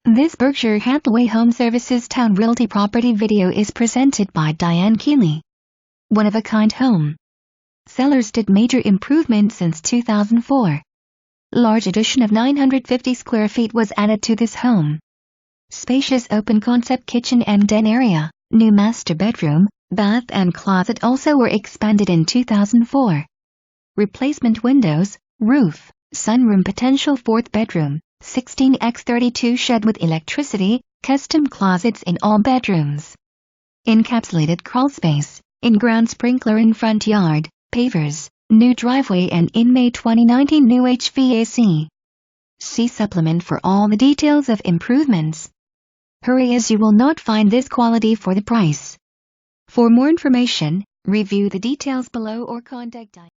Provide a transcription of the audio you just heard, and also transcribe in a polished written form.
This Berkshire Hathaway Home Services Towne Realty property video is presented by Diane Keeley. One-of-a-kind home. Sellers did major improvements since 2004. Large addition of 950 square feet was added to this home. Spacious open-concept kitchen and den area, new master bedroom, bath and closet also were expanded in 2004. Replacement windows, roof, sunroom potential fourth bedroom, 16x32 shed with electricity, custom closets in all bedrooms. Encapsulated crawlspace, in-ground sprinkler in front yard, pavers, new driveway and in May 2019 new HVAC. See supplement for all the details of improvements. Hurry, as you will not find this quality for the price. For more information, review the details below or contact Diane.